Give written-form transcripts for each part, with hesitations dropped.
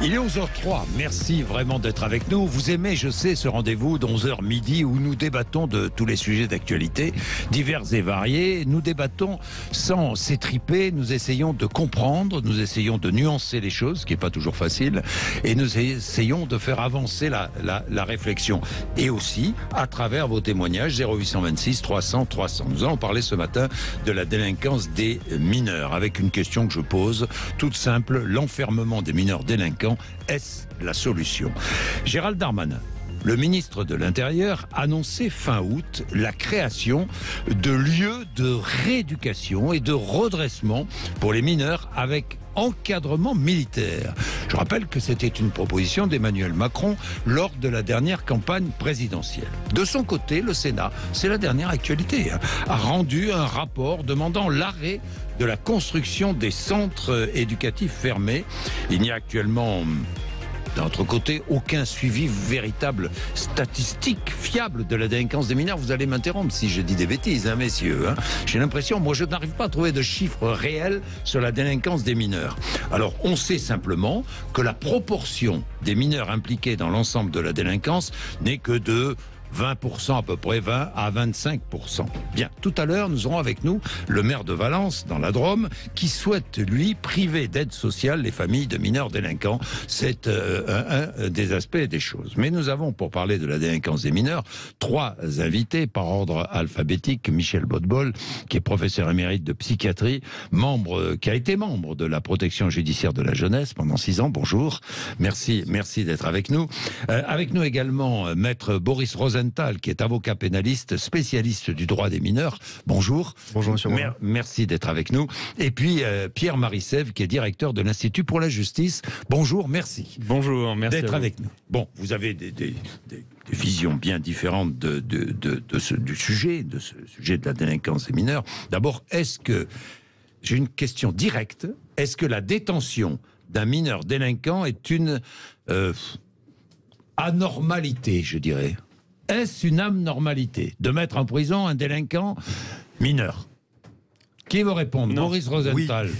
Il est 11h03, merci vraiment d'être avec nous. Vous aimez, je sais, ce rendez-vous d'11h midi où nous débattons de tous les sujets d'actualité, divers et variés. Nous débattons sans s'étriper, nous essayons de comprendre, nous essayons de nuancer les choses, ce qui n'est pas toujours facile, et nous essayons de faire avancer la réflexion. Et aussi, à travers vos témoignages, 0826 300 300. Nous allons parler ce matin de la délinquance des mineurs, avec une question que je pose, toute simple, l'enfermement des mineurs délinquants, est-ce la solution? Gérald Darmanin, le ministre de l'Intérieur, annonçait fin août la création de lieux de rééducation et de redressement pour les mineurs avec encadrement militaire. Je rappelle que c'était une proposition d'Emmanuel Macron lors de la dernière campagne présidentielle. De son côté, le Sénat, c'est la dernière actualité, a rendu un rapport demandant l'arrêt de la construction des centres éducatifs fermés. Il n'y a actuellement, d'un autre côté, aucun suivi véritable statistique fiable de la délinquance des mineurs. Vous allez m'interrompre si je dis des bêtises, messieurs. J'ai l'impression, moi je n'arrive pas à trouver de chiffres réels sur la délinquance des mineurs. Alors on sait simplement que la proportion des mineurs impliqués dans l'ensemble de la délinquance n'est que de 20%, à peu près 20 à 25%. Bien, tout à l'heure, nous aurons avec nous le maire de Valence, dans la Drôme, qui souhaite, lui, priver d'aide sociale les familles de mineurs délinquants. C'est un des aspects des choses. Mais nous avons, pour parler de la délinquance des mineurs, trois invités par ordre alphabétique. Michel Bodbol, qui est professeur émérite de psychiatrie, qui a été membre de la protection judiciaire de la jeunesse pendant 6 ans. Bonjour. Merci d'être avec nous. Avec nous également, maître Boris Rosenthal, qui est avocat pénaliste, spécialiste du droit des mineurs. Bonjour. Bonjour, monsieur Roland. Merci d'être avec nous. Et puis, Pierre-Marie Sèvres, qui est directeur de l'Institut pour la justice. Bonjour, merci. Bonjour, merci d'être avec nous. Bon, vous avez des visions bien différentes du sujet, de ce sujet de la délinquance des mineurs. D'abord, j'ai une question directe, est-ce que la détention d'un mineur délinquant est une anormalité, je dirais? Est-ce une anormalité de mettre en prison un délinquant mineur? Qui veut répondre? Non. Maurice Rosenthal.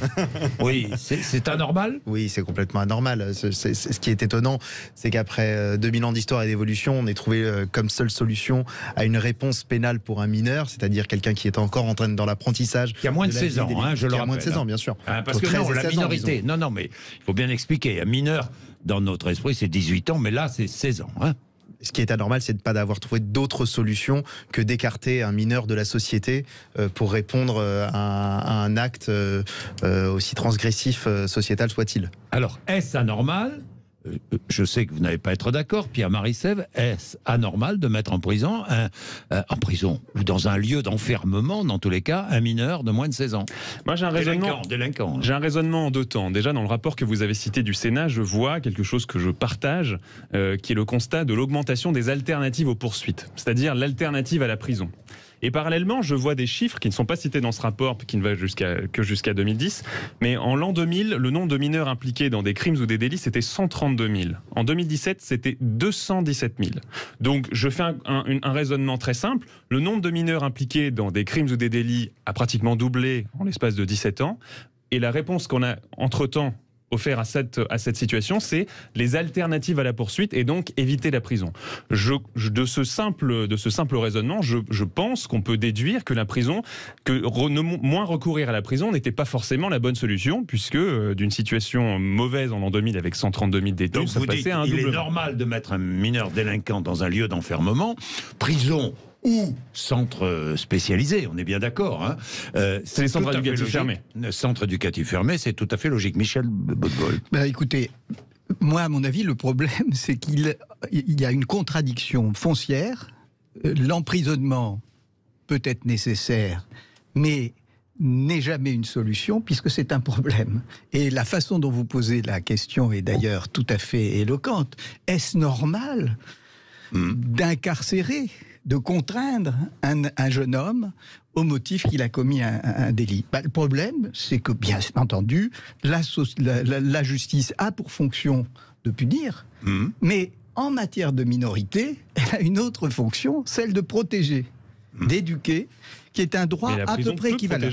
Oui, c'est anormal? Oui, c'est complètement anormal. Ce qui est étonnant, c'est qu'après 2000 ans d'histoire et d'évolution, on ait trouvé comme seule solution à une réponse pénale pour un mineur, c'est-à-dire quelqu'un qui est encore en train dans l'apprentissage. Qui a moins de 16 ans, je le rappelle. Qui a moins de 16 ans, bien sûr. Parce que non, la minorité. Non, mais il faut bien expliquer. Un mineur, dans notre esprit, c'est 18 ans, mais là, c'est 16 ans. Ce qui est anormal, c'est de ne pas avoir trouvé d'autres solutions que d'écarter un mineur de la société pour répondre à un acte aussi transgressif sociétal soit-il. Alors, est-ce anormal? Je sais que vous n'allez pas être d'accord, Pierre-Marie Sèvres, est-ce anormal de mettre en prison, ou dans un lieu d'enfermement, dans tous les cas, un mineur de moins de 16 ans? Moi, j'ai un raisonnement. Délinquant. J'ai un raisonnement en deux temps. Déjà, dans le rapport que vous avez cité du Sénat, je vois quelque chose que je partage, qui est le constat de l'augmentation des alternatives aux poursuites, c'est-à-dire l'alternative à la prison. Et parallèlement, je vois des chiffres qui ne sont pas cités dans ce rapport, qui ne va que jusqu'à 2010, mais en l'an 2000, le nombre de mineurs impliqués dans des crimes ou des délits, c'était 132 000. En 2017, c'était 217 000. Donc, je fais un raisonnement très simple. Le nombre de mineurs impliqués dans des crimes ou des délits a pratiquement doublé en l'espace de 17 ans. Et la réponse qu'on a entre-temps offert à cette situation, c'est les alternatives à la poursuite et donc éviter la prison. De ce simple raisonnement, je pense qu'on peut déduire que moins recourir à la prison n'était pas forcément la bonne solution, puisque d'une situation mauvaise en l'an 2000 avec 132 000 détenus, ça passait à un doublement. Il est normal de mettre un mineur délinquant dans un lieu d'enfermement, prison ou centre spécialisé, on est bien d'accord. C'est les centres éducatifs fermés. Centre éducatif fermé, c'est tout à fait logique. Michel Bodbol. Écoutez, moi, à mon avis, le problème, c'est qu'il y a une contradiction foncière. L'emprisonnement peut être nécessaire, mais n'est jamais une solution, puisque c'est un problème. Et la façon dont vous posez la question est d'ailleurs tout à fait éloquente. Est-ce normal d'incarcérer, de contraindre un jeune homme au motif qu'il a commis un délit? Le problème, c'est que, bien entendu, la justice a pour fonction de punir, mais en matière de minorité, elle a une autre fonction, celle de protéger. d'éduquer, qui est un droit à peu près équivalent.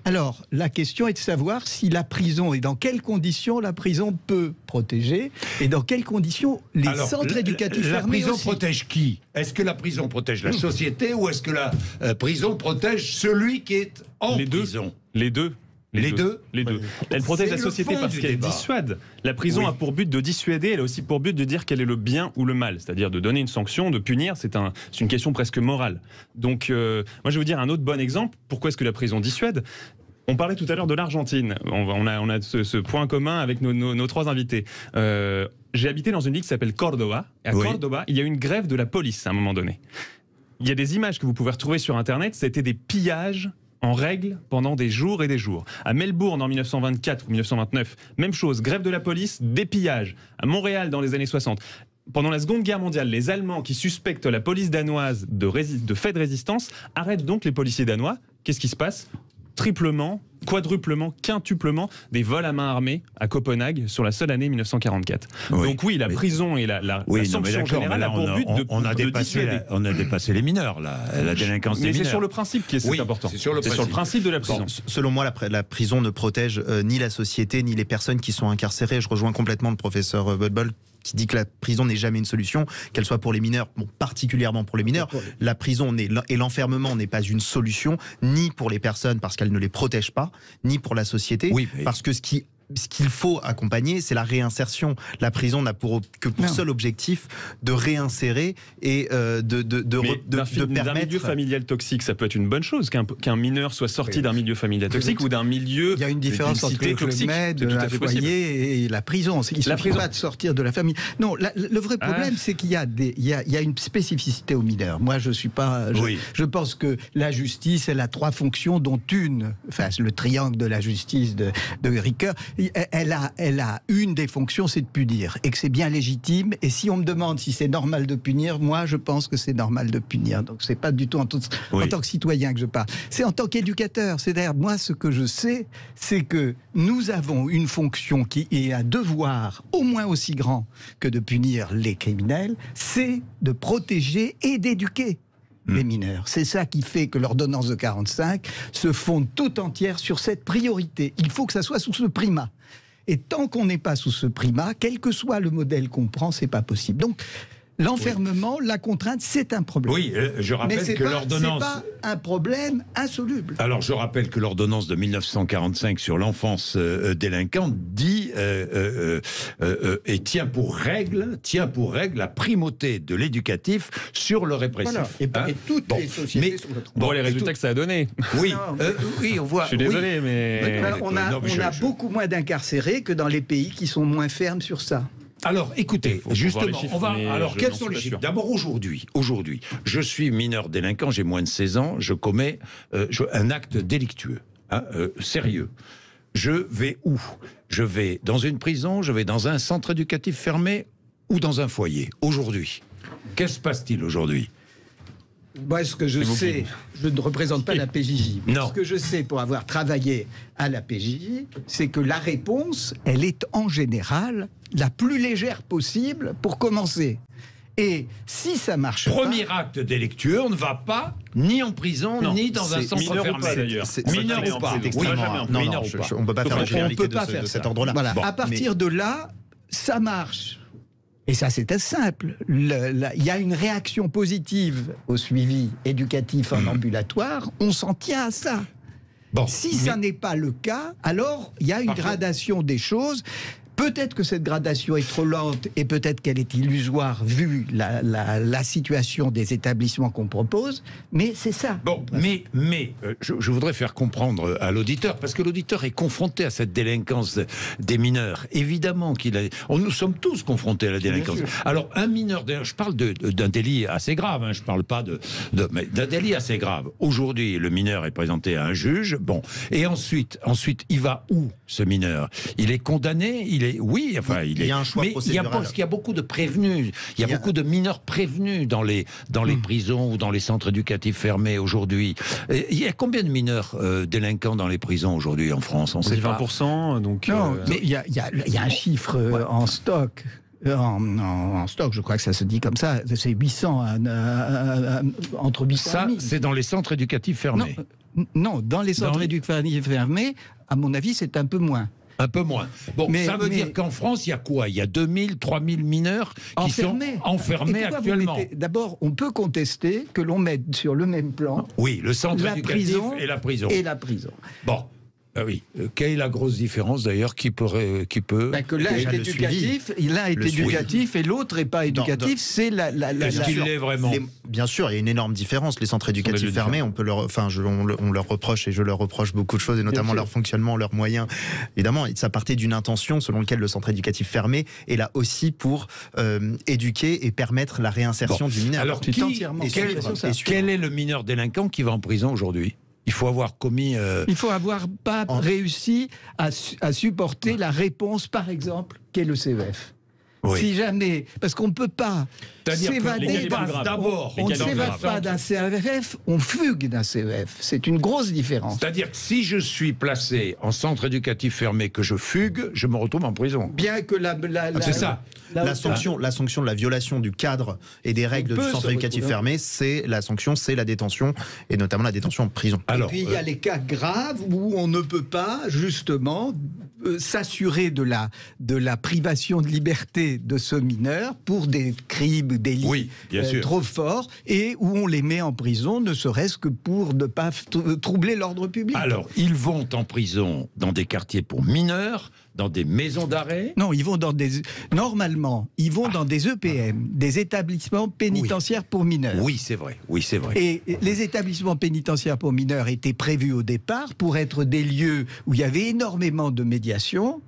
Alors, la question est de savoir si la prison, et dans quelles conditions la prison peut protéger, et dans quelles conditions les centres éducatifs fermés La prison aussi. protège qui? Est-ce que la prison protège la société ou est-ce que la prison protège celui qui est en prison? Les deux. Les deux. Elle protège la société parce qu'elle dissuade. La prison a pour but de dissuader, elle a aussi pour but de dire quel est le bien ou le mal, c'est-à-dire de donner une sanction, de punir, c'est une question presque morale. Donc, moi je vais vous dire un autre bon exemple, pourquoi est-ce que la prison dissuade? On parlait tout à l'heure de l'Argentine, on a ce point commun avec nos trois invités. J'ai habité dans une ville qui s'appelle Córdoba, et à Córdoba, il y a eu une grève de la police à un moment donné. Il y a des images que vous pouvez retrouver sur Internet, c'était des pillages en règle pendant des jours et des jours. À Melbourne en 1924 ou 1929, même chose, grève de la police, des pillages. À Montréal dans les années 60. Pendant la Seconde Guerre mondiale, les Allemands qui suspectent la police danoise de faits de résistance arrêtent donc les policiers danois. Qu'est-ce qui se passe? Triplement, quadruplement, quintuplement des vols à main armée à Copenhague sur la seule année 1944. Donc oui, la prison et la sanction générale a pour but de dissuader. On a dépassé les mineurs, la délinquance des mineurs. Mais c'est sur le principe qui est important. C'est sur le principe de la prison. Selon moi, la prison ne protège ni la société, ni les personnes qui sont incarcérées. Je rejoins complètement le professeur Boetbol qui dit que la prison n'est jamais une solution, qu'elle soit pour les mineurs, bon, particulièrement pour les mineurs. La prison et l'enfermement n'est pas une solution, ni pour les personnes parce qu'elle ne les protège pas, ni pour la société, parce que ce qu'il faut accompagner, c'est la réinsertion. La prison n'a pour seul objectif de réinsérer et de permettre... D'un milieu familial toxique, ça peut être une bonne chose qu'un mineur soit sorti d'un milieu familial toxique ou d'un milieu... Il y a une différence entre le Club Med, un foyer et la prison. Il ne suffit pas de sortir de la famille. Non, le vrai problème, c'est qu'il y a une spécificité aux mineurs. Moi, je suis pas... Je pense que la justice, elle a trois fonctions, dont une, enfin, le triangle de la justice de Ricoeur, elle a une des fonctions, c'est de punir, et que c'est bien légitime. Et si on me demande si c'est normal de punir, moi je pense que c'est normal de punir. Donc c'est pas du tout en tant que citoyen que je parle, c'est en tant qu'éducateur. C'est-à-dire, moi ce que je sais, c'est que nous avons une fonction qui est un devoir au moins aussi grand que de punir les criminels, c'est de protéger et d'éduquer les mineurs. C'est ça qui fait que l'ordonnance de 45 se fonde tout entière sur cette priorité. Il faut que ça soit sous ce primat. Et tant qu'on n'est pas sous ce primat, quel que soit le modèle qu'on prend, c'est pas possible. Donc, l'enfermement, la contrainte, c'est un problème. Oui, je rappelle que l'ordonnance... c'est pas un problème insoluble. Alors, je rappelle que l'ordonnance de 1945 sur l'enfance délinquante dit et tient pour règle la primauté de l'éducatif sur le répressif. Voilà. Et toutes les sociétés sont notre... Bon, les résultats que ça a donné. Oui, oui, on voit. Je suis désolé, mais... On a beaucoup moins d'incarcérés que dans les pays qui sont moins fermes sur ça. Alors, écoutez, justement, chiffres, on va. Alors, quels sont les chiffres? D'abord, aujourd'hui, je suis mineur délinquant, j'ai moins de 16 ans, je commets un acte délictueux, sérieux. Je vais où? Je vais dans une prison, je vais dans un centre éducatif fermé ou dans un foyer. Aujourd'hui, qu'est-ce qui se passe-t-il aujourd'hui? Moi, ce que je sais, je ne représente pas la PJJ. Mais ce que je sais pour avoir travaillé à la PJJ, c'est que la réponse, elle est en général la plus légère possible pour commencer. Et si ça marche Premier acte délictueux, on ne va pas ni en prison, ni dans un centre fermé. Mineur ou pas, d'ailleurs. Mineur ou pas. On ne peut pas faire une généralité de cet ordre-là. Voilà. À partir de là, ça marche. Et ça, c'est assez simple. Il y a une réaction positive au suivi éducatif en ambulatoire. On s'en tient à ça. Si ça n'est pas le cas, alors il y a une gradation des choses. Peut-être que cette gradation est trop lente et peut-être qu'elle est illusoire vu la situation des établissements qu'on propose, mais c'est ça. Je voudrais faire comprendre à l'auditeur, parce que l'auditeur est confronté à cette délinquance des mineurs. Évidemment nous sommes tous confrontés à la délinquance. Alors, un mineur, je parle d'un délit assez grave, je ne parle pas mais d'un délit assez grave. Aujourd'hui, le mineur est présenté à un juge, et ensuite, il va où, ce mineur? Il est condamné, il y a un choix procédural. Parce qu'il y a beaucoup de prévenus, il y a beaucoup de mineurs prévenus dans les prisons ou dans les centres éducatifs fermés aujourd'hui. Il y a combien de mineurs délinquants dans les prisons aujourd'hui en France? On sait 20%, donc... Non, mais il y a un chiffre en stock. en stock, je crois que ça se dit comme ça, c'est 800, entre 800 Ça, et 1000. c'est dans les centres éducatifs fermés. Non, dans les centres éducatifs fermés, à mon avis, c'est un peu moins. Un peu moins. Bon, ça veut dire qu'en France, il y a quoi? Il y a 2000, 3000 mineurs qui sont enfermés actuellement. D'abord, on peut contester que l'on mette sur le même plan oui, le centre éducatif et la prison. Bon. Ah oui. Quelle est la grosse différence d'ailleurs qui peut que l'un est éducatif, et l'autre n'est pas éducatif, c'est Est-ce qu'il l'est vraiment? Bien sûr, il y a une énorme différence. Les centres éducatifs fermés, on leur reproche, et je leur reproche beaucoup de choses, et notamment leur fonctionnement, leurs moyens. Évidemment, ça partait d'une intention selon laquelle le centre éducatif fermé est là aussi pour éduquer et permettre la réinsertion du mineur. Alors, quel est le mineur délinquant qui va en prison aujourd'hui? Il faut avoir commis... Il faut avoir pas réussi à supporter la réponse, par exemple, qu'est le CEF. Oui. Si jamais... Parce qu'on ne peut pas s'évader... On ne s'évade pas d'un CEF, on fugue d'un CEF. C'est une grosse différence. C'est-à-dire que si je suis placé en centre éducatif fermé, que je fugue, je me retrouve en prison. Bien que c'est ça. La sanction de la violation du cadre et des règles du centre éducatif fermé, c'est la détention, et notamment la détention en prison. Alors, et puis il y a les cas graves où on ne peut pas justement s'assurer de la privation de liberté de ce mineur pour des crimes, délits trop forts, et où on les met en prison, ne serait-ce que pour ne pas troubler l'ordre public. Alors, ils vont en prison dans des quartiers pour mineurs, dans des maisons d'arrêt? Non, ils vont normalement, ils vont dans des EPM, des établissements pénitentiaires pour mineurs. Oui, c'est vrai. Et les établissements pénitentiaires pour mineurs étaient prévus au départ pour être des lieux où il y avait énormément de médiation.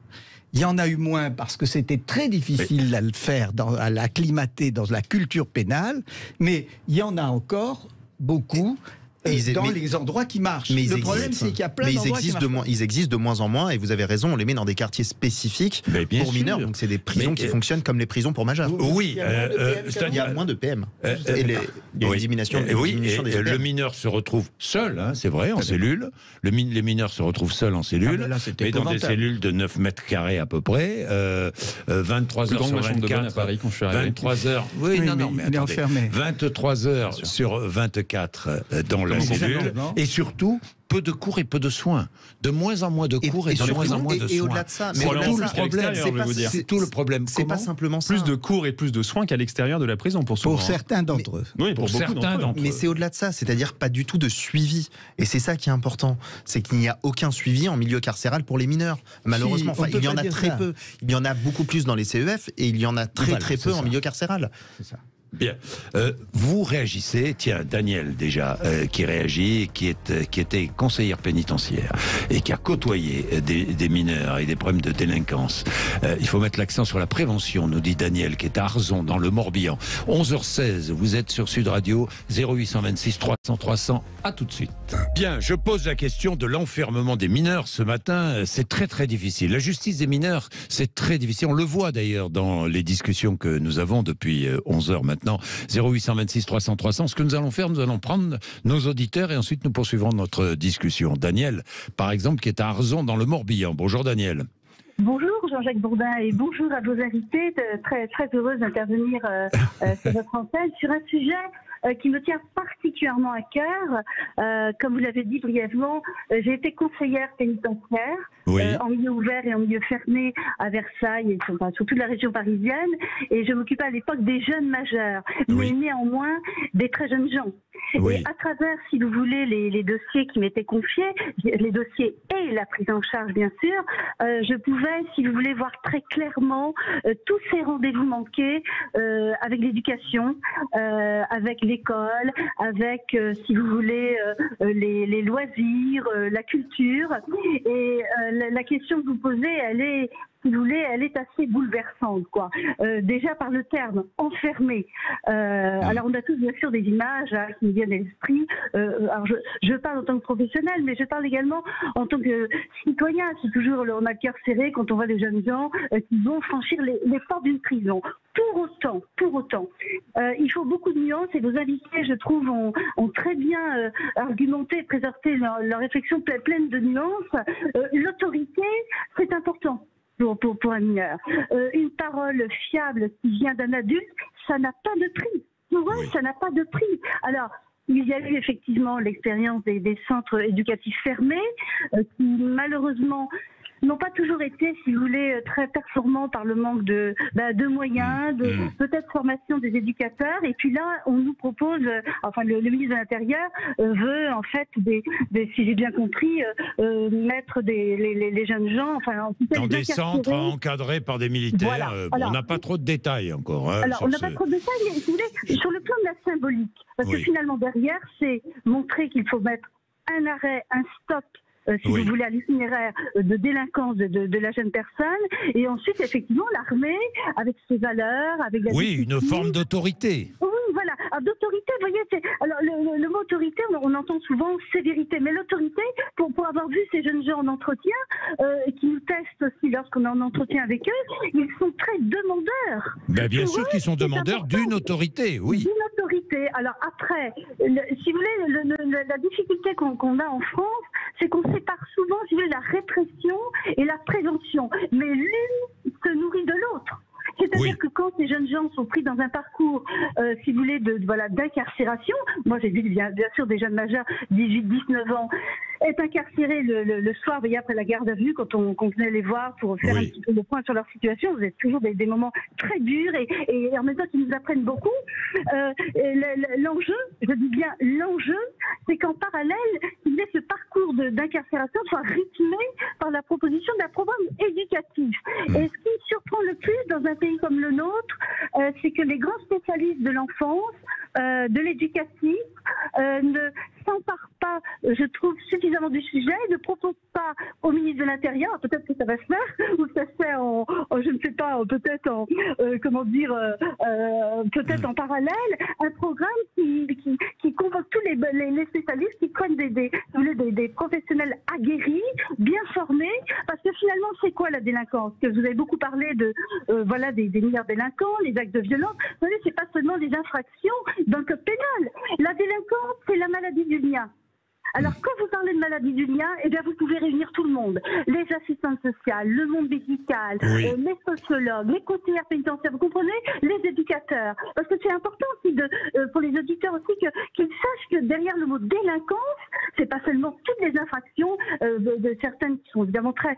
Il y en a eu moins parce que c'était très difficile à le faire, à l'acclimater dans la culture pénale, mais il y en a encore beaucoup. Dans les endroits qui marchent. Mais le problème, c'est qu'il y a plein d'endroits qui marchent. Ils existent de moins en moins, et vous avez raison, on les met dans des quartiers spécifiques pour mineurs. Donc c'est des prisons qui fonctionnent comme les prisons pour majeurs. Oui, il y a moins de PM. Il y a une diminution des le mineur se retrouve seul, c'est vrai, en cellule. Les mineurs se retrouvent seuls en cellule, mais dans des cellules de 9 mètres carrés à peu près, 23 heures sur 24. 23 heures. Oui, non, mais attendez. 23 heures sur 24 dans la cellule, et surtout peu de cours et peu de soins. De moins en moins de cours et de moins en moins de soins. Et au-delà de ça, mais c'est tout le problème. C'est pas simplement ça. Plus de cours et plus de soins qu'à l'extérieur de la prison pour certains d'entre eux. Oui, pour certains d'entre eux. Mais c'est au-delà de ça, c'est-à-dire pas du tout de suivi. Et c'est ça qui est important, c'est qu'il n'y a aucun suivi en milieu carcéral pour les mineurs. Malheureusement, il y en a très peu. Il y en a beaucoup plus dans les CEF, et il y en a très peu en milieu carcéral. C'est ça. Bien. Vous réagissez, tiens, Daniel déjà, qui réagit, qui était conseillère pénitentiaire et qui a côtoyé des mineurs et des problèmes de délinquance. Il faut mettre l'accent sur la prévention, nous dit Daniel, qui est à Arzon, dans le Morbihan. 11h16, vous êtes sur Sud Radio, 0826 300 300, à tout de suite. Bien, je pose la question de l'enfermement des mineurs ce matin. C'est très très difficile. La justice des mineurs, c'est très difficile. On le voit d'ailleurs dans les discussions que nous avons depuis 11h maintenant. 0826 300 300. Ce que nous allons faire, nous allons prendre nos auditeurs et ensuite nous poursuivrons notre discussion. Daniel, par exemple, qui est à Arzon dans le Morbihan. Bonjour Daniel. Bonjour Jean-Jacques Bourdin et bonjour à vos invités. Très, très heureuse d'intervenir sur votre antenne sur un sujet qui me tient particulièrement à cœur. Comme vous l'avez dit brièvement, j'ai été conseillère pénitentiaire en milieu ouvert et en milieu fermé à Versailles et sur toute la région parisienne. Et je m'occupais à l'époque des jeunes majeurs, mais néanmoins des très jeunes gens. Et à travers, si vous voulez, les dossiers qui m'étaient confiés, les dossiers et la prise en charge, bien sûr, je pouvais, si vous voulez, voir très clairement tous ces rendez-vous manqués avec l'éducation, avec l'école, avec, si vous voulez, les loisirs, la culture. Et la question que vous posez, elle est... Si vous voulez, elle est assez bouleversante, quoi. Déjà par le terme enfermé. Alors on a tous bien sûr des images qui nous viennent à l'esprit. Alors je parle en tant que professionnel, mais je parle également en tant que citoyen. C'est toujours on a le cœur serré quand on voit des jeunes gens qui vont franchir les portes d'une prison. Pour autant, il faut beaucoup de nuances et vos invités, je trouve, ont très bien argumenté, présenté leur réflexion pleine de nuances. L'autorité, c'est important. pour un mineur. Une parole fiable qui vient d'un adulte, ça n'a pas de prix. Pour eux, ça n'a pas de prix. Alors, il y a eu effectivement l'expérience des centres éducatifs fermés qui malheureusement n'ont pas toujours été, si vous voulez, très performants par le manque de moyens, de peut-être formation des éducateurs. Et puis là, on nous propose, enfin le ministre de l'Intérieur veut en fait, si j'ai bien compris, mettre les jeunes gens, enfin en tout cas, dans des centres encadrés par des militaires. Voilà. On n'a pas trop de détails encore. Hein, alors, on n'a pas trop de détails, mais si vous voulez, sur le plan de la symbolique, parce que finalement derrière, c'est montrer qu'il faut mettre un arrêt, un stop, si vous voulez, à l'itinéraire de délinquance de la jeune personne. Et ensuite, effectivement, l'armée, avec ses valeurs, avec la discipline. Une forme d'autorité. Oui, voilà. D'autorité, vous voyez, alors le mot autorité, on entend souvent sévérité. Mais l'autorité, pour avoir vu ces jeunes gens en entretien, qui nous testent aussi lorsqu'on est en entretien avec eux, ils sont très demandeurs. Bien sûr qu'ils sont demandeurs d'une autorité, oui. D'une autorité. Alors après, si vous voulez, la difficulté qu'on a en France, c'est qu'on sépare souvent, si vous voulez, la répression et la prévention. Mais l'une se nourrit de l'autre. C'est-à-dire que quand ces jeunes gens sont pris dans un parcours, si vous voulez, d'incarcération, moi j'ai vu bien sûr des jeunes majeurs, 18-19 ans, être incarcérés le soir, vous voyez, après la garde à vue, quand on venait les voir pour faire un petit peu le point sur leur situation. Vous êtes toujours des moments très durs et en même temps qui nous apprennent beaucoup. L'enjeu, je dis bien l'enjeu, c'est qu'en parallèle, ce parcours d'incarcération soit rythmé par la proposition d'un programme éducatif. Et ce qui me surprend le plus dans un pays comme le nôtre, c'est que les grands spécialistes de l'enfance, de l'éducatif, ne s'emparent pas, je trouve, suffisamment du sujet, ne proposent pas au ministre de l'Intérieur, peut-être que ça va se faire, ou ça se fait je ne sais pas, peut-être peut-être en parallèle, un programme qui convoque tous les spécialistes, qui prennent des professionnels aguerris, bien formés, parce que finalement, c'est quoi la délinquance? Que vous avez beaucoup parlé des mineurs délinquants, les actes de violence. Vous savez, c'est pas seulement des infractions dans le code pénal. La délinquance, c'est la maladie du lien. Alors, quand vous parlez de maladie du lien, vous pouvez réunir tout le monde. Les assistantes sociales, le monde médical, les sociologues, les conseillères pénitentiaires, vous comprenez? Les éducateurs. Parce que c'est important aussi pour les auditeurs aussi qu'ils sachent que derrière le mot délinquance, c'est pas seulement toutes les infractions de certaines qui sont évidemment très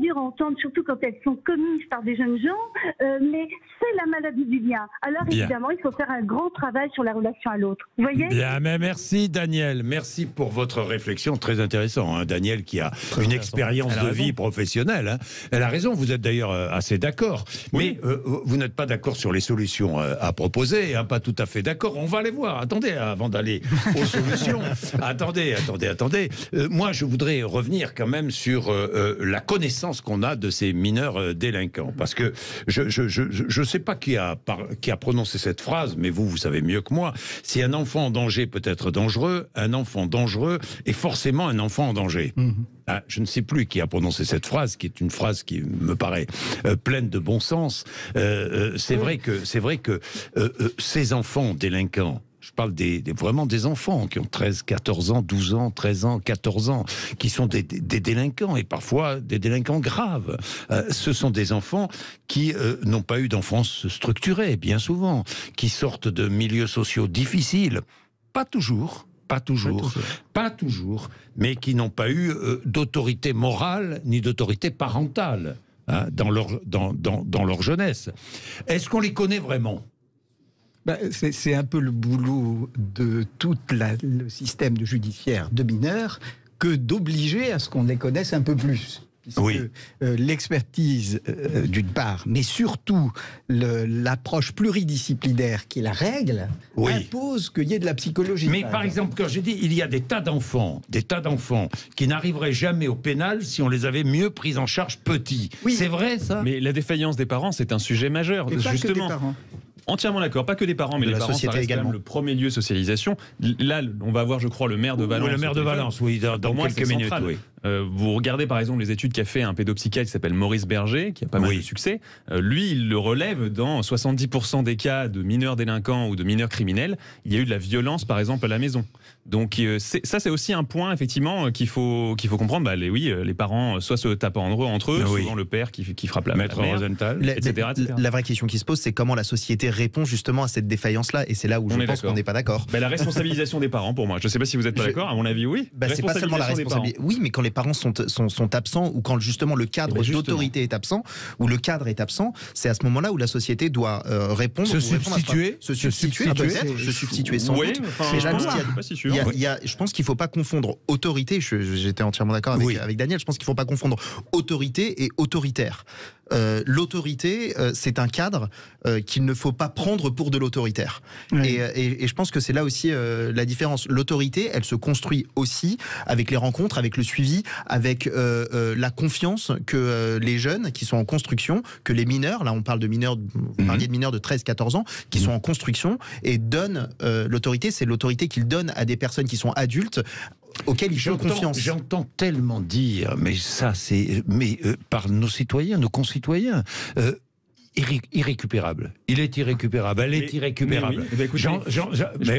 dures à entendre, surtout quand elles sont commises par des jeunes gens, mais c'est la maladie du lien. Alors évidemment, il faut faire un grand travail sur la relation à l'autre. Vous voyez? Bien, mais merci Daniel, merci pour votre réflexion, très intéressant. Hein. Daniel qui a une expérience de vie professionnelle. Hein. Elle a raison, vous êtes d'ailleurs assez d'accord. Mais vous n'êtes pas d'accord sur les solutions à proposer, hein, pas tout à fait d'accord. On va les voir. Attendez, avant d'aller aux solutions. Attendez. Moi, je voudrais revenir quand même sur la connaissance qu'on a de ces mineurs délinquants. Parce que je ne sais pas qui a prononcé cette phrase, mais vous savez mieux que moi. Si un enfant en danger peut être dangereux, un enfant dangereux est forcément un enfant en danger. Ah, je ne sais plus qui a prononcé cette phrase, qui est une phrase qui me paraît pleine de bon sens. C'est vrai que ces enfants délinquants, je parle vraiment des enfants qui ont 13, 14 ans, 12 ans, 13 ans, 14 ans, qui sont des délinquants, et parfois des délinquants graves. Ce sont des enfants qui n'ont pas eu d'enfance structurée, bien souvent, qui sortent de milieux sociaux difficiles. Pas toujours, mais qui n'ont pas eu d'autorité morale ni d'autorité parentale dans leur jeunesse. Est-ce qu'on les connaît vraiment ? C'est un peu le boulot de tout le système judiciaire de mineurs que d'obliger à ce qu'on les connaisse un peu plus. Puisque l'expertise, d'une part, mais surtout l'approche pluridisciplinaire qui est la règle, impose qu'il y ait de la psychologie. Mais par exemple, quand j'ai dit, il y a des tas d'enfants qui n'arriveraient jamais au pénal si on les avait mieux pris en charge petits. C'est vrai, ça ? Mais la défaillance des parents, c'est un sujet majeur, et justement. pas que des parents. Entièrement d'accord, pas que des parents, mais les parents, ça reste également quand même le premier lieu de socialisation. Là, on va avoir, je crois, le maire de Valence. Oui, le maire de Valence, dans quelques minutes. Vous regardez par exemple les études qu'a fait un pédopsychiatre qui s'appelle Maurice Berger, qui a pas mal de succès. Lui, il le relève dans 70% des cas de mineurs délinquants ou de mineurs criminels, il y a eu de la violence par exemple à la maison. Donc ça c'est aussi un point effectivement qu'il faut comprendre. Les parents soit se tapent entre eux, souvent le père qui frappe la mère, etc. La vraie question qui se pose, c'est comment la société répond justement à cette défaillance-là, et c'est là où je pense qu'on n'est pas d'accord. La responsabilisation des parents, pour moi. Je ne sais pas si vous êtes pas d'accord. À mon avis, oui. C'est pas seulement la responsabilité. Oui, mais quand les parents sont absents, ou quand justement le cadre d'autorité est absent, ou le cadre est absent, c'est à ce moment-là où la société doit répondre, se substituer sans doute. Je pense qu'il ne faut pas confondre autorité. J'étais entièrement d'accord avec Daniel. Je pense qu'il ne faut pas confondre autorité et autoritaire. L'autorité, c'est un cadre qu'il ne faut pas prendre pour de l'autoritaire. Et je pense que c'est là aussi la différence. L'autorité, elle se construit aussi avec les rencontres, avec le suivi, avec la confiance que les jeunes qui sont en construction, que les mineurs, là on parle de mineurs, vous parliez de mineurs de 13-14 ans, qui sont en construction, et donnent l'autorité, c'est l'autorité qu'ils donnent à des personnes qui sont adultes, auxquels ils font confiance. J'entends tellement dire, mais ça c'est, par nos citoyens, nos concitoyens. Irrécupérable. Il est irrécupérable. Elle est irrécupérable.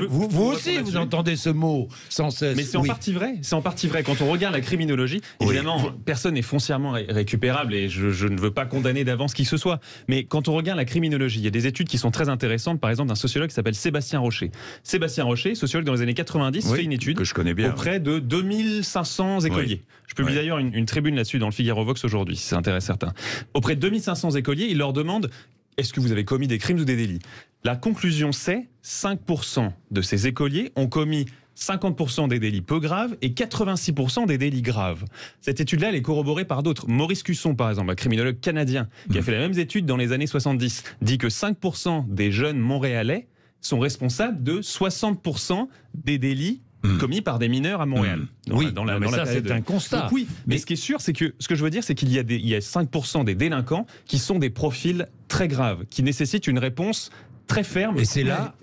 Vous aussi, vous entendez ce mot sans cesse. Mais c'est en partie vrai. C'est en partie vrai. Quand on regarde la criminologie, évidemment, personne n'est foncièrement récupérable, et je ne veux pas condamner d'avance qui que ce soit. Mais quand on regarde la criminologie, il y a des études qui sont très intéressantes. Par exemple, d'un sociologue qui s'appelle Sébastien Rocher. Sébastien Rocher, sociologue dans les années 90, fait une étude que je connais bien, auprès de 2500 écoliers. Je publie d'ailleurs une tribune là-dessus dans le Figaro Vox aujourd'hui, si ça intéresse certains. Auprès de 2500 écoliers, il leur demande: est-ce que vous avez commis des crimes ou des délits? La conclusion, c'est 5% de ces écoliers ont commis 50% des délits peu graves et 86% des délits graves. Cette étude-là, elle est corroborée par d'autres. Maurice Cusson, par exemple, un criminologue canadien, qui a fait les mêmes études dans les années 70, dit que 5% des jeunes Montréalais sont responsables de 60% des délits commis par des mineurs à Montréal. C'est un constat. Donc, mais ce qui est sûr, c'est que ce que je veux dire, c'est qu'il y a 5% des délinquants qui sont des profils très graves, qui nécessitent une réponse très ferme. Et c'est là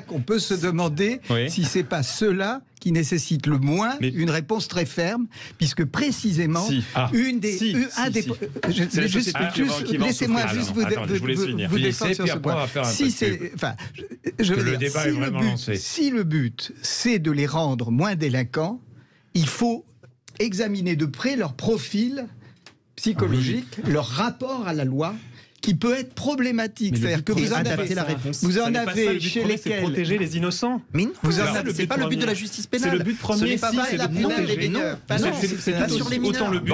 qu'on peut se demander si c'est pas ceux-là qui nécessitent le moins une réponse très ferme, puisque précisément laissez-moi juste vous défendre sur ce point. Le débat est vraiment lancé. Si le but c'est de les rendre moins délinquants, il faut examiner de près leur profil psychologique, leur rapport à la loi, qui peut être problématique. C'est-à-dire que vous en avez chez lesquels protéger les innocents. Mais non, c'est pas le but de la justice pénale. C'est le but premier, c'est de protéger les mineurs. C'est pas sur les mineurs. Autant le but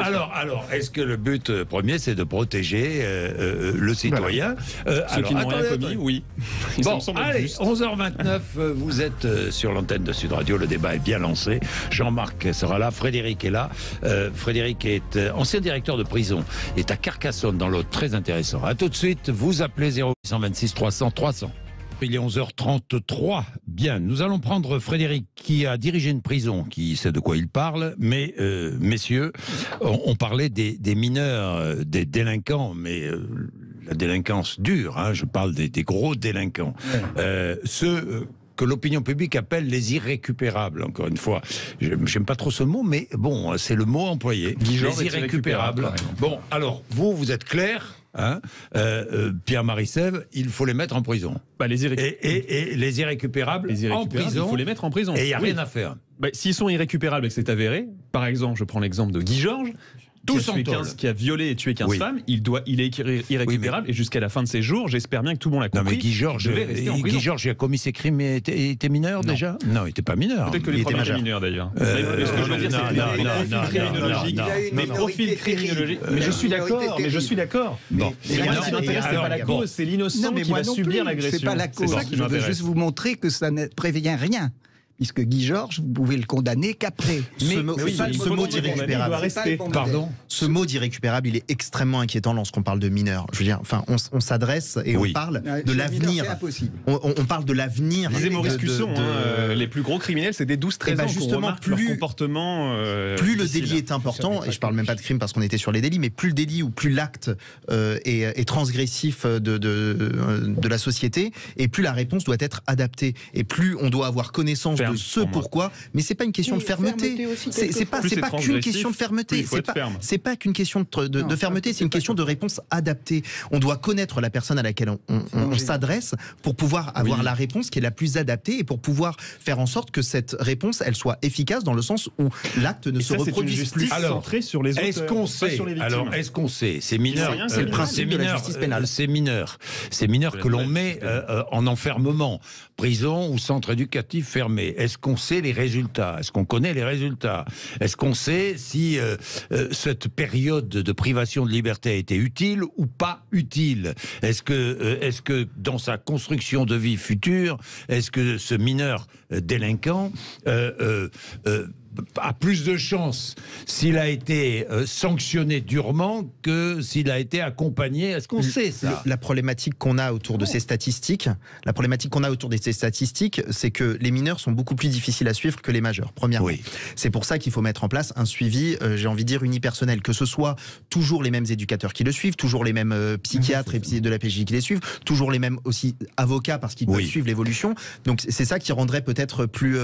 Alors, est-ce que le but premier, c'est de protéger le citoyen? Ceux qui n'ont rien commis, oui. Allez, 11h29, vous êtes sur l'antenne de Sud Radio, le débat est bien lancé. Jean-Marc sera là, Frédéric est là. Frédéric est ancien directeur de prison, est à Carcassonne dans l'autre, très intéressant. A tout de suite, vous appelez 0826 300 300. Il est 11h33. Bien, nous allons prendre Frédéric qui a dirigé une prison, qui sait de quoi il parle, mais messieurs, on parlait des mineurs, des délinquants, mais la délinquance dure, hein, je parle des gros délinquants. Ceux que l'opinion publique appelle les irrécupérables, encore une fois. J'aime pas trop ce mot, mais bon, c'est le mot employé. Les irrécupérables. Bon, alors, vous êtes clair, hein, Pierre-Marie Sève, il faut les mettre en prison. Et les irrécupérables en prison. Il faut les mettre en prison. Et il n'y a rien à faire. S'ils sont irrécupérables et que c'est avéré, par exemple, je prends l'exemple de Guy Georges, qui a violé et tué 15 femmes, il est irrécupérable, et jusqu'à la fin de ses jours, j'espère bien que tout le monde l'a compris. Non, mais Guy Georges, il a commis ses crimes, mais il était mineur déjà? Non, il n'était pas mineur. Peut-être que les premiers étaient mineurs d'ailleurs. Ce que je veux dire, c'est des profils criminologiques. Mais je suis d'accord. Bon. Mais ce qui m'intéresse, c'est pas la cause, c'est l'innocent qui va subir l'agression. C'est pas la cause. Je veux juste vous montrer que ça ne prévient rien. Puisque Guy Georges, vous pouvez le condamner qu'après. Ce mot d'irrécupérable, ce mot d'irrécupérable, il est extrêmement inquiétant lorsqu'on parle de mineurs. Je veux dire, enfin, on s'adresse et on parle de l'avenir. On parle de l'avenir. Lisez Maurice Cusson, les plus gros criminels, c'est des 12-13 ans. Justement, plus leur comportement. Plus le délit est important, et je parle même pas de crime parce qu'on était sur les délits, mais plus le délit ou plus l'acte est transgressif de la société, et plus la réponse doit être adaptée, et plus on doit avoir connaissance de ferme, de ce pour moi. pourquoi, mais c'est pas une question de fermeté. C'est pas qu'une question de fermeté. C'est pas qu'une question de fermeté, c'est une question de réponse adaptée. On doit connaître la personne à laquelle on s'adresse pour pouvoir avoir la réponse qui est la plus adaptée et pour pouvoir faire en sorte que cette réponse, elle soit efficace dans le sens où l'acte ne se reproduise plus. Alors, centrée sur les auteurs, est-ce qu'on pas sait, sur les victimes. alors, est-ce qu'on sait, ces mineurs, c'est le principe de la justice pénale. Ces mineurs que l'on met en enfermement, prison ou centre éducatif fermé, est-ce qu'on sait les résultats? Est-ce qu'on connaît les résultats? Est-ce qu'on sait si cette période de privation de liberté a été utile ou pas utile? Est-ce que dans sa construction de vie future, est-ce que ce mineur délinquant a plus de chances s'il a été sanctionné durement que s'il a été accompagné? Est-ce qu'on sait ça? La problématique qu'on a autour de ces statistiques, c'est que les mineurs sont beaucoup plus difficiles à suivre que les majeurs, premièrement. Oui. C'est pour ça qu'il faut mettre en place un suivi, j'ai envie de dire, unipersonnel, que ce soit toujours les mêmes éducateurs qui le suivent, toujours les mêmes psychiatres et de la PJ qui les suivent, toujours les mêmes aussi avocats parce qu'ils peuvent suivre l'évolution. Donc c'est ça qui rendrait peut-être plus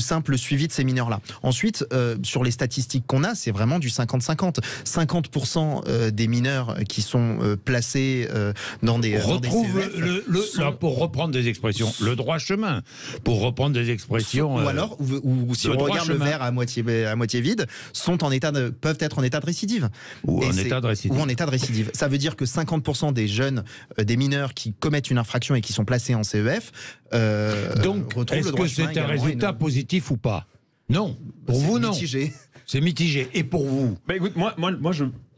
simple le suivi de ces mineurs-là. Ensuite, sur les statistiques qu'on a, c'est vraiment du 50-50. 50% des mineurs qui sont placés dans des retrouve CEF pour reprendre des expressions, le droit chemin. Pour reprendre des expressions. Ou alors, ou si on regarde le verre à moitié vide, peuvent être en état de récidive. Ou en état de récidive. Ça veut dire que 50% des jeunes, des mineurs qui commettent une infraction et qui sont placés en CEF, donc, est-ce que c'est un résultat positif ou pas? Non. Pour vous, non. Mitigé. C'est mitigé. Et pour vous? Bah écoute, moi,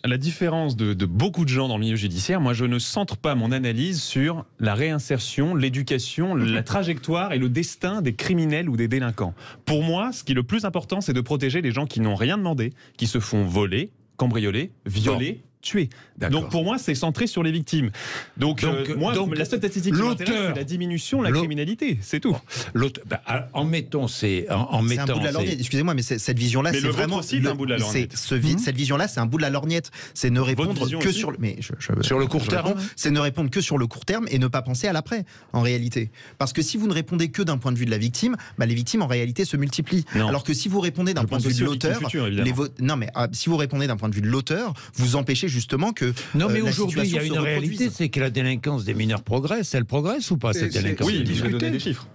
à la différence de beaucoup de gens dans le milieu judiciaire, moi je ne centre pas mon analyse sur la réinsertion, l'éducation, la trajectoire et le destin des criminels ou des délinquants. Pour moi, ce qui est le plus important, c'est de protéger les gens qui n'ont rien demandé, qui se font voler, cambrioler, violer, tuer. Donc pour moi, c'est centré sur les victimes. Donc la seule statistique qui m'intéresse, c'est la diminution de la criminalité, c'est tout. En mettant c'est un bout de la lorgnette. Excusez-moi, mais cette vision-là, c'est vraiment un bout de la lorgnette. Cette vision-là, c'est un bout de la lorgnette. C'est ne répondre que sur sur le court terme. C'est ne répondre que sur le court terme et ne pas penser à l'après, en réalité. Parce que si vous ne répondez que d'un point de vue de la victime, les victimes en réalité se multiplient. Non. Alors que si vous répondez d'un point de vue de l'auteur, si vous répondez d'un point de vue de l'auteur, vous empêchez justement que non, mais aujourd'hui, il y a une réalité, c'est que la délinquance des mineurs progresse. Elle progresse ou pas, cette délinquance? Oui, je vais donner des chiffres.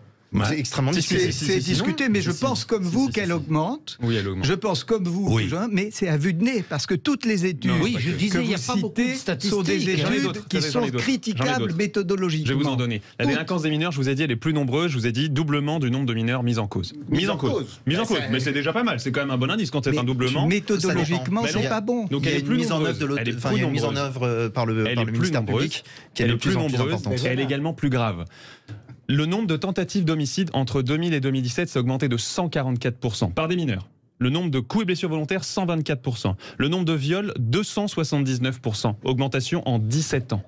C'est extrêmement difficile. C'est discuté, mais je pense comme vous qu'elle augmente. Oui, elle augmente. Je pense comme vous, mais c'est à vue de nez, parce que toutes les études je disais, il n'y a pas beaucoup de statistiques sont des études qui sont critiquables méthodologiquement. Je vais vous en donner. La délinquance des mineurs, je vous ai dit, elle est plus nombreuse. Je vous ai dit doublement du nombre de mineurs mis en cause. Mis en cause. Mais c'est déjà pas mal. C'est quand même un bon indice quand c'est un doublement. Méthodologiquement, c'est pas bon. Donc elle est plus mise en œuvre par le ministère public, qui est de plus en plus importante. Elle est également plus grave. Le nombre de tentatives d'homicide entre 2000 et 2017 s'est augmenté de 144% par des mineurs. Le nombre de coups et blessures volontaires, 124%. Le nombre de viols, 279%. Augmentation en 17 ans.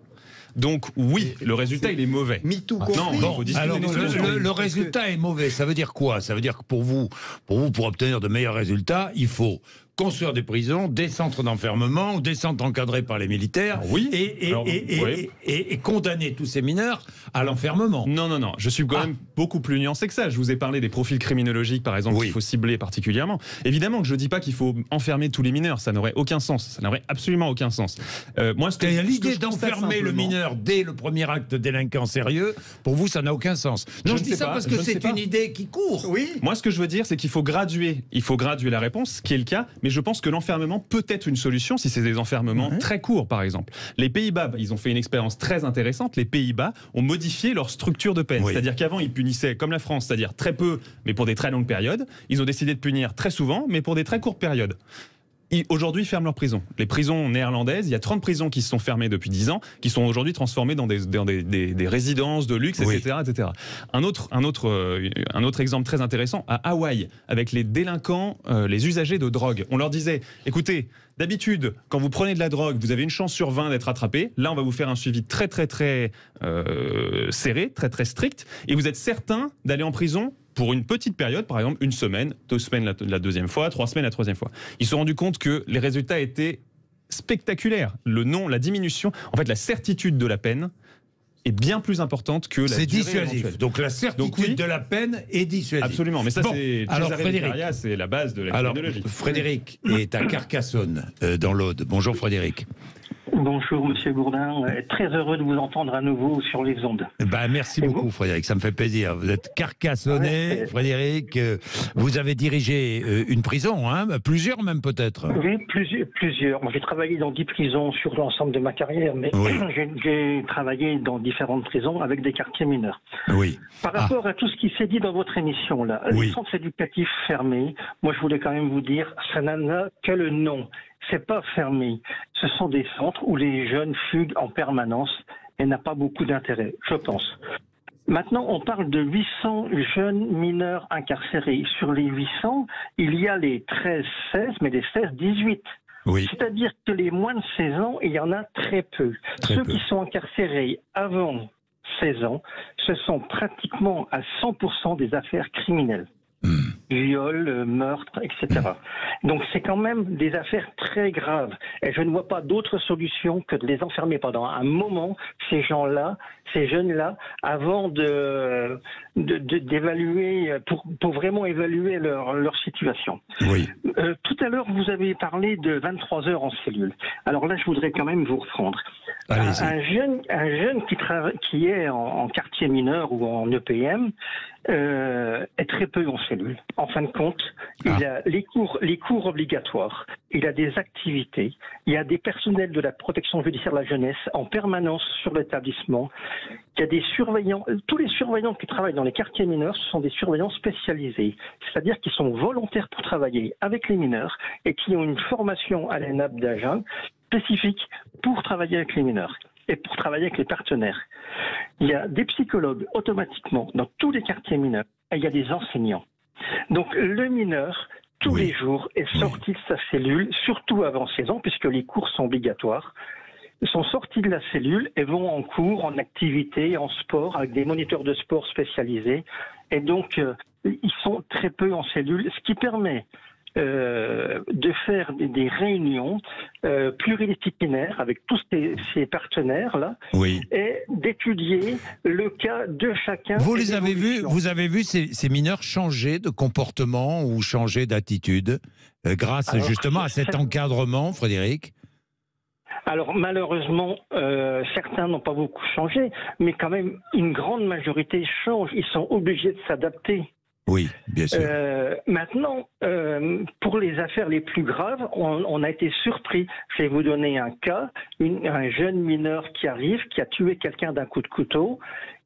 Donc oui, le résultat il est mauvais. Le résultat est mauvais. Ça veut dire quoi? Ça veut dire que pour vous, pour obtenir de meilleurs résultats, il faut construire des prisons, des centres d'enfermement, des centres encadrés par les militaires, et condamner tous ces mineurs à l'enfermement. Non, je suis quand même beaucoup plus nuancé que ça. Je vous ai parlé des profils criminologiques, par exemple, qu'il faut cibler particulièrement. Évidemment que je ne dis pas qu'il faut enfermer tous les mineurs, ça n'aurait aucun sens, ça n'aurait absolument aucun sens. L'idée d'enfermer le mineur dès le premier acte délinquant sérieux, pour vous, ça n'a aucun sens. Non, je dis ça parce que c'est une idée qui court. Oui. Moi, ce que je veux dire, c'est qu'il faut graduer la réponse, ce qui est le cas. Mais je pense que l'enfermement peut être une solution si c'est des enfermements très courts, par exemple. Les Pays-Bas, ils ont fait une expérience très intéressante. Les Pays-Bas ont modifié leur structure de peine. C'est-à-dire qu'avant, ils punissaient comme la France, c'est-à-dire très peu, mais pour des très longues périodes. Ils ont décidé de punir très souvent, mais pour des très courtes périodes. Aujourd'hui, ils ferment leurs prisons. Les prisons néerlandaises, il y a 30 prisons qui se sont fermées depuis 10 ans, qui sont aujourd'hui transformées dans des résidences de luxe, etc. etc. Un autre exemple très intéressant, à Hawaï, avec les délinquants, les usagers de drogue. On leur disait, écoutez, d'habitude, quand vous prenez de la drogue, vous avez une chance sur 20 d'être attrapé. Là, on va vous faire un suivi très serré, très strict, et vous êtes certain d'aller en prison pour une petite période, par exemple 1 semaine, 2 semaines la deuxième fois, 3 semaines la troisième fois. Ils se sont rendus compte que les résultats étaient spectaculaires. La diminution, en fait la certitude de la peine est bien plus importante que la C'est durée dissuasif. éventuelle. Donc la certitude Donc, oui. de la peine est dissuasive. Absolument, mais ça Bon, c'est alors, Cesare Frédéric. Beccaria, c'est la base de la Alors, criminologie. Frédéric est à Carcassonne, dans l'Aude. Bonjour Frédéric. Bonjour Monsieur Bourdin, très heureux de vous entendre à nouveau sur les ondes. Merci Et beaucoup vous Frédéric, ça me fait plaisir. Vous êtes carcassonnais, Ouais. Frédéric. Vous avez dirigé une prison, hein, plusieurs même peut-être. Oui, plusieurs. Moi, j'ai travaillé dans 10 prisons sur l'ensemble de ma carrière, mais Oui. j'ai travaillé dans différentes prisons avec des quartiers mineurs. Oui. Par rapport à tout ce qui s'est dit dans votre émission, là, Oui. les centres éducatifs fermés, moi je voulais quand même vous dire, ça n'a que le nom. C'est pas fermé. Ce sont des centres où les jeunes fuguent en permanence et n'a pas beaucoup d'intérêt, je pense. Maintenant, on parle de 800 jeunes mineurs incarcérés. Sur les 800, il y a les 13-16, mais les 16-18. Oui. C'est-à-dire que les moins de 16 ans, il y en a très peu. Très Ceux peu. qui sont incarcérés avant 16 ans, ce sont pratiquement à 100% des affaires criminelles. Viol, meurtre, etc. Donc c'est quand même des affaires très graves. Et je ne vois pas d'autre solution que de les enfermer pendant un moment, ces gens-là, ces jeunes-là, avant d'évaluer, pour vraiment évaluer leur situation. Oui. Tout à l'heure, vous avez parlé de 23 heures en cellule. Alors là, je voudrais quand même vous reprendre. Allez-y. Un jeune qui est en quartier mineur ou en EPM est très peu en cellule. En fin de compte, il a les cours obligatoires, il a des activités, il y a des personnels de la protection judiciaire de la jeunesse en permanence sur l'établissement, il y a des surveillants, tous les surveillants qui travaillent dans les quartiers mineurs, ce sont des surveillants spécialisés, c'est-à-dire qui sont volontaires pour travailler avec les mineurs et qui ont une formation à l'ENAP d'Agen spécifique pour travailler avec les mineurs et pour travailler avec les partenaires. Il y a des psychologues automatiquement dans tous les quartiers mineurs et il y a des enseignants. Donc le mineur, tous les jours, est sorti de sa cellule, surtout avant 16 ans, puisque les cours sont obligatoires. Ils sont sortis de la cellule et vont en cours, en activité, en sport, avec des moniteurs de sport spécialisés. Et donc, ils sont très peu en cellule, ce qui permet de faire des réunions pluridisciplinaires avec tous ces partenaires-là et d'étudier le cas de chacun. Vous les avez vus, vous avez vu ces mineurs changer de comportement ou changer d'attitude grâce justement à cet encadrement, Frédéric? Alors malheureusement, certains n'ont pas beaucoup changé, mais quand même une grande majorité change. Ils sont obligés de s'adapter. Oui, bien sûr. Maintenant, pour les affaires les plus graves, on a été surpris. Je vais vous donner un cas. Un jeune mineur qui arrive, qui a tué quelqu'un d'un coup de couteau.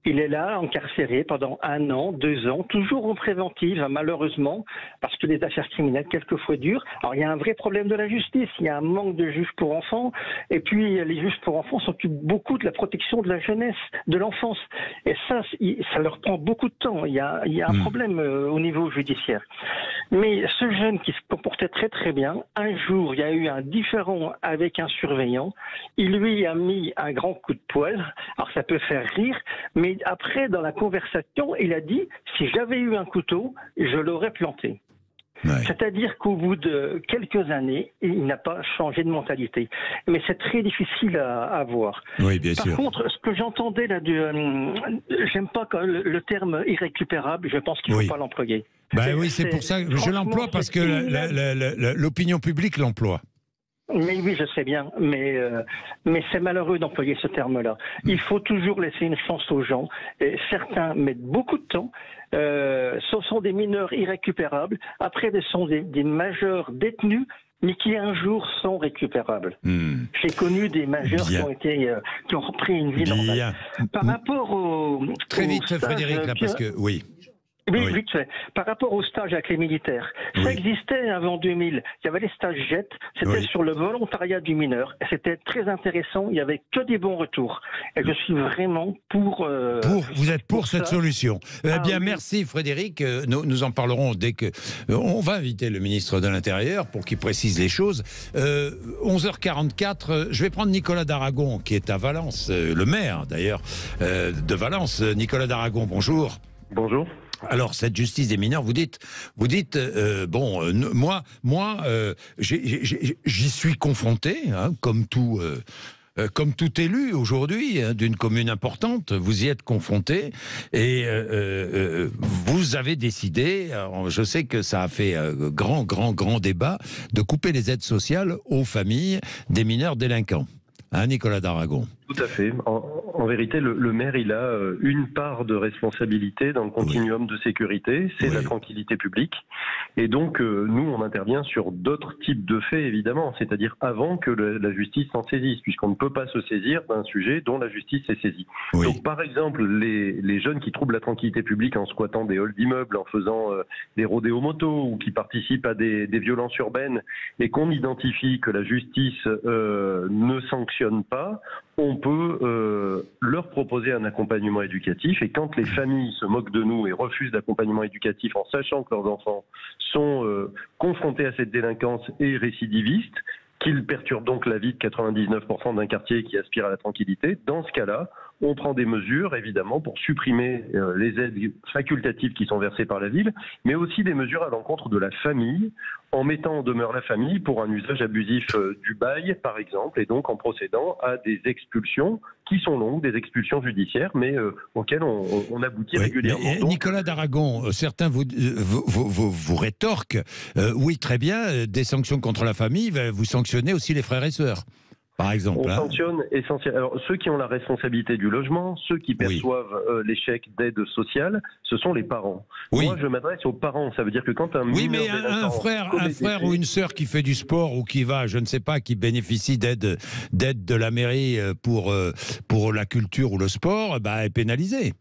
Il est là, incarcéré pendant 1 an, 2 ans, toujours en préventive, malheureusement, parce que les affaires criminelles, quelquefois, durent. Alors, il y a un vrai problème de la justice. Il y a un manque de juges pour enfants. Et puis, les juges pour enfants s'occupent beaucoup de la protection de la jeunesse, de l'enfance. Et ça leur prend beaucoup de temps. Il y a un problème au niveau judiciaire. Mais ce jeune qui se comportait très, très bien, un jour, il y a eu un différend avec un surveillant. Il lui a mis un grand coup de poing. Alors, ça peut faire rire, mais après, dans la conversation, il a dit « si j'avais eu un couteau, je l'aurais planté ». C'est-à-dire qu'au bout de quelques années, il n'a pas changé de mentalité. Mais c'est très difficile à voir. Oui, bien sûr. Par contre, ce que j'entendais là, j'aime pas le terme irrécupérable, je pense qu'il ne faut pas l'employer. Oui, c'est pour ça que je l'emploie parce que l'opinion publique l'emploie. Mais oui, je sais bien, mais c'est malheureux d'employer ce terme-là. Il faut toujours laisser une chance aux gens. Et certains mettent beaucoup de temps. Ce sont des mineurs irrécupérables. Après, ce sont des majeurs détenus, mais qui un jour sont récupérables. J'ai connu des majeurs qui ont repris une vie normale. Par rapport au... Très vite, Frédéric, là, parce que... Oui. Oui, vite fait. Par rapport aux stages avec les militaires, ça existait avant 2000. Il y avait les stages JET, c'était sur le volontariat du mineur. C'était très intéressant, il n'y avait que des bons retours. Et je suis vraiment pour... vous êtes pour cette solution. Merci Frédéric, nous en parlerons dès que... on va inviter le ministre de l'Intérieur pour qu'il précise les choses. 11h44, je vais prendre Nicolas d'Aragon, qui est à Valence, le maire d'ailleurs de Valence. Nicolas d'Aragon, bonjour. Bonjour. Alors, cette justice des mineurs, vous dites moi, j'y suis confronté, hein, comme tout comme tout élu aujourd'hui d'une commune importante, vous y êtes confronté et vous avez décidé, je sais que ça a fait grand débat, de couper les aides sociales aux familles des mineurs délinquants. Hein, Nicolas d'Aragon? Tout à fait. En vérité, le maire, il a une part de responsabilité dans le continuum de sécurité, c'est la tranquillité publique. Et donc, nous, on intervient sur d'autres types de faits, évidemment, c'est-à-dire avant que la justice s'en saisisse, puisqu'on ne peut pas se saisir d'un sujet dont la justice est saisie. Oui. Donc, par exemple, les jeunes qui troublent la tranquillité publique en squattant des halls d'immeubles, en faisant des rodéos motos, ou qui participent à des violences urbaines, et qu'on identifie que la justice ne sanctionne pas, on peut leur proposer un accompagnement éducatif, et quand les familles se moquent de nous et refusent d'accompagnement éducatif en sachant que leurs enfants sont confrontés à cette délinquance et récidivistes, qu'ils perturbent donc la vie de 99% d'un quartier qui aspire à la tranquillité, dans ce cas-là, on prend des mesures, évidemment, pour supprimer les aides facultatives qui sont versées par la ville, mais aussi des mesures à l'encontre de la famille, en mettant en demeure la famille pour un usage abusif du bail, par exemple, et donc en procédant à des expulsions qui sont longues, des expulsions judiciaires, mais auxquelles on aboutit régulièrement. Mais, Nicolas d'Aragon, certains vous rétorquent, oui, très bien, des sanctions contre la famille, vous sanctionnez aussi les frères et sœurs. Par exemple, on sanctionne essentiellement. Alors, ceux qui ont la responsabilité du logement, ceux qui perçoivent les chèques d'aide sociale, ce sont les parents. Oui. Moi, je m'adresse aux parents. Ça veut dire que quand un oui, mais un frère ou une sœur qui fait du sport ou qui va, je ne sais pas, qui bénéficie d'aide de la mairie pour la culture ou le sport, est pénalisé.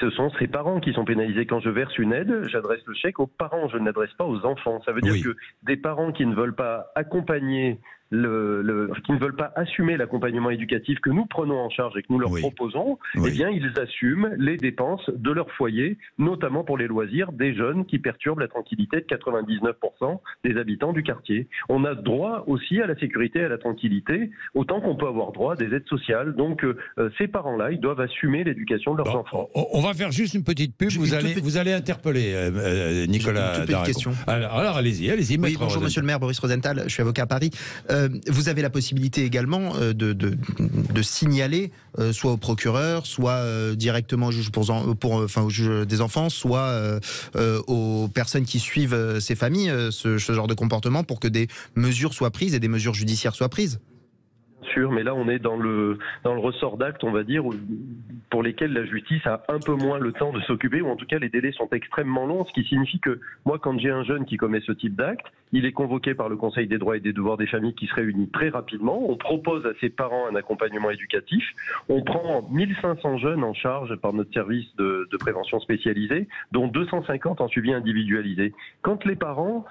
Ce sont ces parents qui sont pénalisés. Quand je verse une aide, j'adresse le chèque aux parents, je ne l'adresse pas aux enfants. Ça veut dire que des parents qui ne veulent pas accompagner qui ne veulent pas assumer l'accompagnement éducatif que nous prenons en charge et que nous leur proposons, eh bien, ils assument les dépenses de leur foyer, notamment pour les loisirs des jeunes qui perturbent la tranquillité de 99% des habitants du quartier. On a droit aussi à la sécurité et à la tranquillité, autant qu'on peut avoir droit à des aides sociales. Donc, ces parents-là, ils doivent assumer l'éducation de leurs enfants. On va faire juste une petite pub. Vous allez interpeller Nicolas. Une toute petite question. Alors allez-y. Oui, bonjour Monsieur le maire, Boris Rosenthal, je suis avocat à Paris. Vous avez la possibilité également de signaler soit au procureur, soit directement au juge au juge des enfants, soit aux personnes qui suivent ces familles ce genre de comportement pour que des mesures soient prises et des mesures judiciaires soient prises. Sûr, mais là on est dans le ressort d'actes, on va dire, pour lesquels la justice a un peu moins le temps de s'occuper, ou en tout cas les délais sont extrêmement longs, ce qui signifie que moi, quand j'ai un jeune qui commet ce type d'acte, il est convoqué par le Conseil des droits et des devoirs des familles qui se réunit très rapidement, on propose à ses parents un accompagnement éducatif, on prend 1500 jeunes en charge par notre service de prévention spécialisé, dont 250 en suivi individualisé. Quand les parents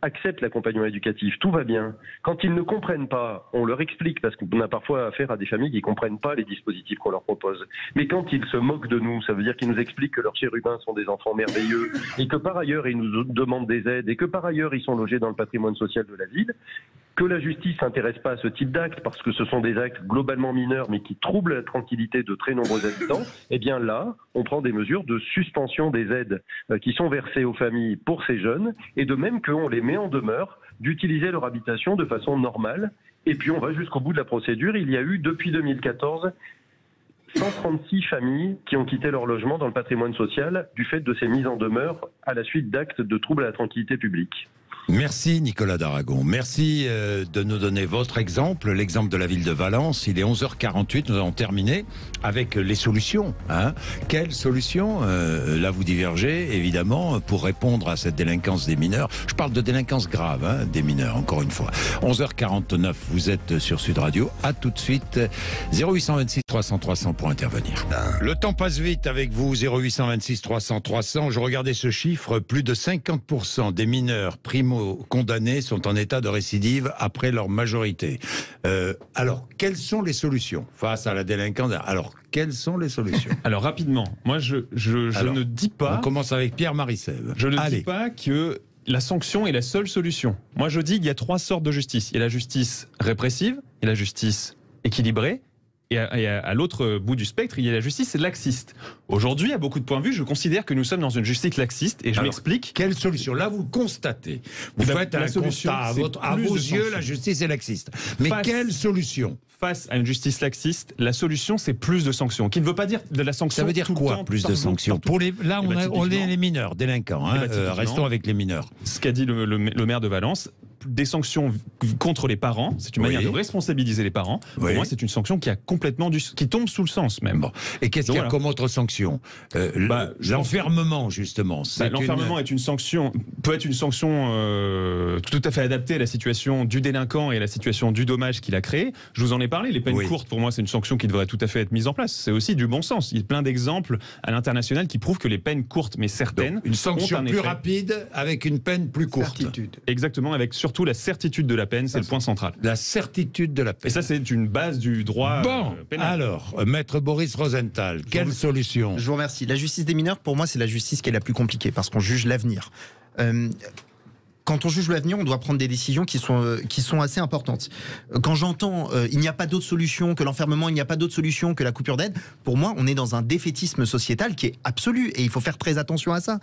acceptent l'accompagnement éducatif, tout va bien. Quand ils ne comprennent pas, on leur explique, parce qu'on a parfois affaire à des familles qui ne comprennent pas les dispositifs qu'on leur propose. Mais quand ils se moquent de nous, ça veut dire qu'ils nous expliquent que leurs chérubins sont des enfants merveilleux et que par ailleurs ils nous demandent des aides et que par ailleurs ils sont logés dans le patrimoine social de la ville, que la justice ne s'intéresse pas à ce type d'actes parce que ce sont des actes globalement mineurs mais qui troublent la tranquillité de très nombreux habitants, eh bien là, on prend des mesures de suspension des aides qui sont versées aux familles pour ces jeunes, et de même qu'on les met en demeure d'utiliser leur habitation de façon normale. Et puis on va jusqu'au bout de la procédure. Il y a eu depuis 2014 136 familles qui ont quitté leur logement dans le patrimoine social du fait de ces mises en demeure à la suite d'actes de troubles à la tranquillité publique. Merci Nicolas d'Aragon. Merci de nous donner votre exemple, l'exemple de la ville de Valence. Il est 11h48, nous allons terminer avec les solutions. Quelles solutions là vous divergez, évidemment, pour répondre à cette délinquance des mineurs. Je parle de délinquance grave des mineurs, encore une fois. 11h49, vous êtes sur Sud Radio. À tout de suite. 0826 300 300 pour intervenir. Le temps passe vite avec vous, 0826 300 300. Je regardais ce chiffre, plus de 50% des mineurs condamnés sont en état de récidive après leur majorité. Alors, quelles sont les solutions face à la délinquance? Alors, quelles sont les solutions? Alors, rapidement, moi, je ne dis pas... On commence avec Pierre Marissève. Je ne dis pas que la sanction est la seule solution. Moi, je dis qu'il y a trois sortes de justice. Il y a la justice répressive, il y a la justice équilibrée, Et à l'autre bout du spectre, il y a la justice laxiste. Aujourd'hui, à beaucoup de points de vue, je considère que nous sommes dans une justice laxiste, et je m'explique. Quelle solution? Là, vous le constatez. Vous faites un constat. À vos yeux, la justice est laxiste. Mais quelle solution? Face à une justice laxiste, la solution, c'est plus de sanctions. Qui ne veut pas dire de la sanction. Ça veut dire quoi, plus de sanctions? Pour les, là, on est les mineurs, délinquants. Restons avec les mineurs. Ce qu'a dit le maire de Valence, des sanctions contre les parents, c'est une manière de responsabiliser les parents. Pour moi, c'est une sanction qui a complètement qui tombe sous le sens même. Bon. Et qu'est-ce qu'il y a comme autre sanction? L'enfermement, justement. L'enfermement est une sanction, peut être une sanction tout à fait adaptée à la situation du délinquant et à la situation du dommage qu'il a créé. Je vous en ai parlé. Les peines courtes, pour moi, c'est une sanction qui devrait tout à fait être mise en place. C'est aussi du bon sens. Il y a plein d'exemples à l'international qui prouvent que les peines courtes, mais certaines, donc, une sanction plus rapide avec une peine plus courte. Certitude. Exactement, avec surtout la certitude de la peine, c'est le point central. La certitude de la peine. Et ça, c'est une base du droit pénal. Alors, maître Boris Rosenthal, quelle solution? Je vous remercie. La justice des mineurs, pour moi, c'est la justice qui est la plus compliquée, parce qu'on juge l'avenir. Quand on juge l'avenir, on doit prendre des décisions qui sont assez importantes. Quand j'entends il n'y a pas d'autre solution que l'enfermement, il n'y a pas d'autre solution que la coupure d'aide, pour moi, on est dans un défaitisme sociétal qui est absolu, et il faut faire très attention à ça.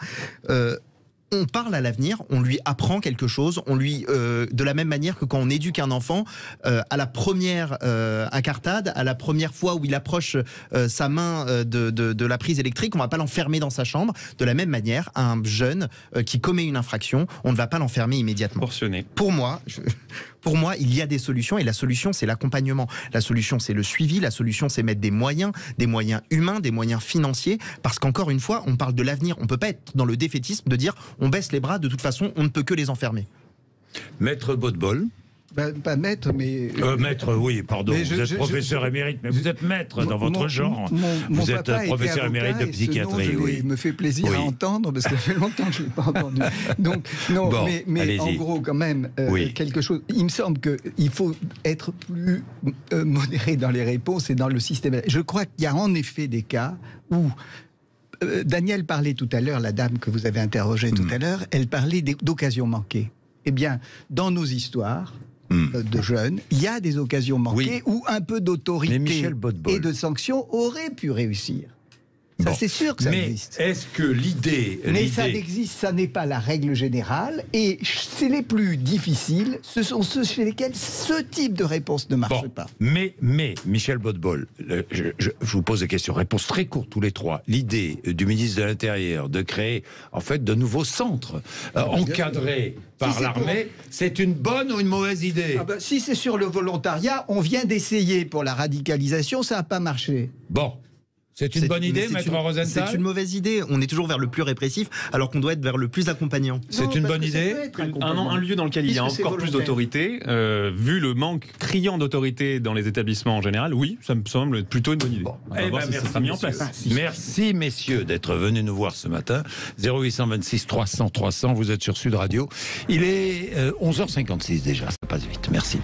On parle à l'avenir, on lui apprend quelque chose, on lui, de la même manière que quand on éduque un enfant, à la première incartade, à la première fois où il approche sa main de la prise électrique, on ne va pas l'enfermer dans sa chambre. De la même manière, un jeune qui commet une infraction, on ne va pas l'enfermer immédiatement. Portionné. Pour moi, il y a des solutions, et la solution, c'est l'accompagnement. La solution, c'est le suivi. La solution, c'est mettre des moyens humains, des moyens financiers. Parce qu'encore une fois, on parle de l'avenir. On ne peut pas être dans le défaitisme de dire on baisse les bras, de toute façon, on ne peut que les enfermer. Maître Boutbol. Pas maître, mais... maître, oui, pardon. Vous êtes professeur émérite, mais vous êtes maître dans votre genre. Vous êtes professeur émérite de psychiatrie. Oui. Me fait plaisir à entendre, parce que ça fait longtemps que je ne l'ai pas entendu. Donc, non, bon, mais en gros, quand même, quelque chose... Il me semble qu'il faut être plus modéré dans les réponses et dans le système. Je crois qu'il y a en effet des cas où... Daniel parlait tout à l'heure, la dame que vous avez interrogée tout à l'heure, elle parlait d'occasions manquées. Eh bien, dans nos histoires... de jeunes, il y a des occasions manquées où un peu d'autorité et de sanctions auraient pu réussir. Ça, c'est sûr que ça existe. Mais est-ce que l'idée... Mais ça n'existe, ça n'est pas la règle générale, et c'est les plus difficiles, ce sont ceux chez lesquels ce type de réponse ne marche pas. Mais Michel Boutbol, je vous pose des questions, réponse très courte tous les trois. L'idée du ministre de l'Intérieur de créer, en fait, de nouveaux centres encadrés par l'armée, c'est une bonne ou une mauvaise idée? Si c'est sur le volontariat, on vient d'essayer pour la radicalisation, ça n'a pas marché. Bon. C'est une bonne idée, maître Rosenthal? C'est une mauvaise idée. On est toujours vers le plus répressif, alors qu'on doit être vers le plus accompagnant. C'est une bonne idée? Un lieu dans lequel il y a encore plus d'autorité, vu le manque criant d'autorité dans les établissements en général, oui, ça me semble plutôt une bonne idée. On va voir si ça sera mis en place. Merci, messieurs, d'être venus nous voir ce matin. 0826 300 300, vous êtes sur Sud Radio. Il est 11h56 déjà, ça passe vite. Merci.